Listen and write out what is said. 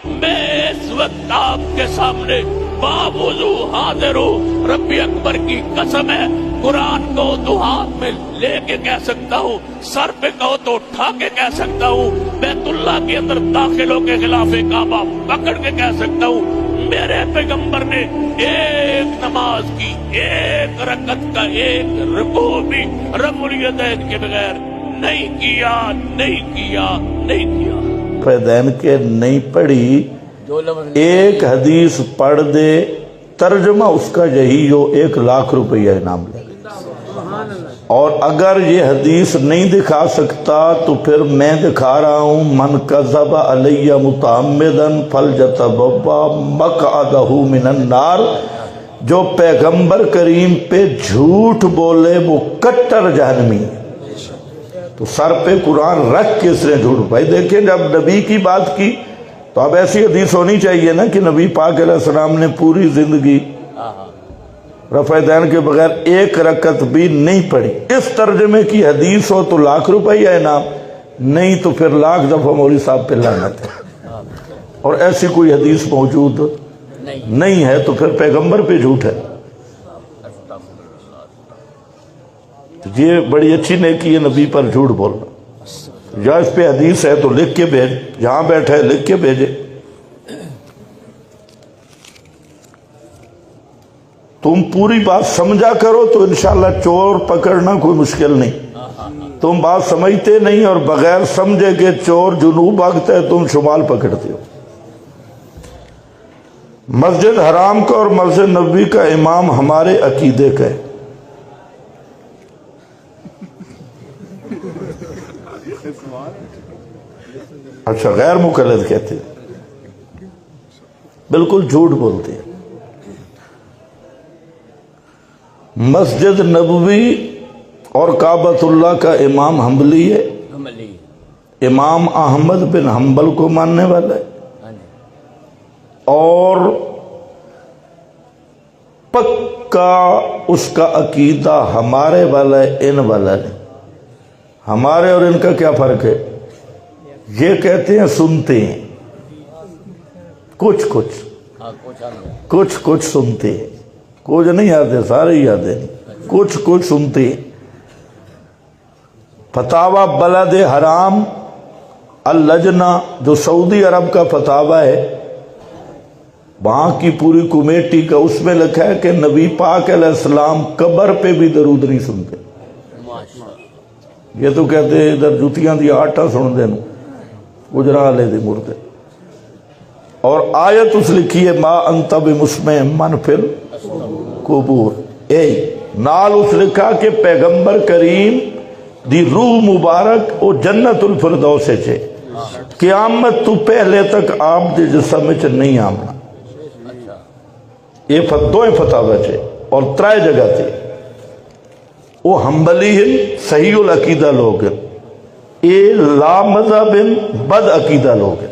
میں اس وقت آپ کے سامنے باوضو حاضر ہوں، رب اکبر کی قسم ہے، قرآن کو دو ہاتھ میں لے کے کہہ سکتا ہوں، سر پہ کہو تو اٹھا کے کہہ سکتا ہوں، بیت اللہ کے اندر داخل ہو کے خلاف کعبہ پکڑ کے کہہ سکتا ہوں، میرے پیغمبر نے ایک نماز کی ایک رکعت کا ایک رکوع بھی رفع الیدین کے بغیر نہیں کیا، نہیں کیا، نہیں کیا۔ پیدین کے نہیں پڑھی، ایک حدیث پڑھ دے، ترجمہ اس کا یہی ہو، 1,00,000 روپیہ انعام لے۔ اور اگر یہ حدیث نہیں دکھا سکتا تو پھر میں دکھا رہا ہوں، من کذب علی متعمدا فلیتبوأ مقعدہ من النار، جو پیغمبر کریم پہ جھوٹ بولے وہ کٹر جہنمی ہے۔ تو سر پہ قرآن رکھ کے اس نے جھوٹ، بھائی دیکھیں جب نبی کی بات کی تو اب ایسی حدیث ہونی چاہیے نا کہ نبی پاک علیہ السلام نے پوری زندگی رفع دین کے بغیر ایک رکعت بھی نہیں پڑھی۔ اس ترجمے کی حدیث ہو تو 1,00,000 روپیہ انعام، نہیں تو پھر 1,00,000 دفعہ مولوی صاحب پہ لعنت ہے۔ اور ایسی کوئی حدیث موجود نہیں ہے تو پھر پیغمبر پہ جھوٹ ہے۔ یہ بڑی اچھی نیکی ہے نبی پر جھوٹ بولنا، یا اس پہ حدیث ہے تو لکھ کے بھیج، جہاں بیٹھے لکھ کے بھیجے۔ تم پوری بات سمجھا کرو تو انشاءاللہ چور پکڑنا کوئی مشکل نہیں۔ تم بات سمجھتے نہیں اور بغیر سمجھے کہ چور جنوب بھاگتا ہے تم شمال پکڑتے ہو۔ مسجد حرام کا اور مسجد نبوی کا امام ہمارے عقیدے کا ہے۔ اچھا، غیر مقلد کہتے ہیں، بالکل جھوٹ بولتے ہیں۔ مسجد نبوی اور کعبۃ اللہ کا امام حنبلی ہے، امام احمد بن حنبل کو ماننے والا ہے، اور پکا اس کا عقیدہ ہمارے والا ہے، ان والا نہیں۔ ہمارے اور ان کا کیا فرق ہے؟ یہ کہتے ہیں سنتے ہیں، کچھ کچھ سنتے ہیں، کچھ نہیں یاد ہے، سارے یاد ہیں، کچھ سنتے ہیں۔ فتاوی بلد حرام اللجنہ جو سعودی عرب کا فتاوی ہے، وہاں کی پوری کمیٹی کا، اس میں لکھا ہے کہ نبی پاک علیہ السلام قبر پہ بھی درود نہیں سنتے۔ یہ تو کہتے ہیں ادھر جوتیاں دی آٹا سن دیں گجرا لے دے مردے۔ اور آیت اس لکھی ہے ما انت بمسمع من فی القبور، اے نال اس لکھا کہ پیغمبر کریم دی روح مبارک او جنت الفردوس چھے، قیامت تو پہلے تک آپ دے جسم وچ نہیں آمنا۔ یہ دوئیں فتاوی چھے اور 3 جگہ تھے۔ وہ حنبلی ہیں، صحیح العقیدہ لوگ ہیں، اے لا مذہب بد عقیدہ لوگ ہیں۔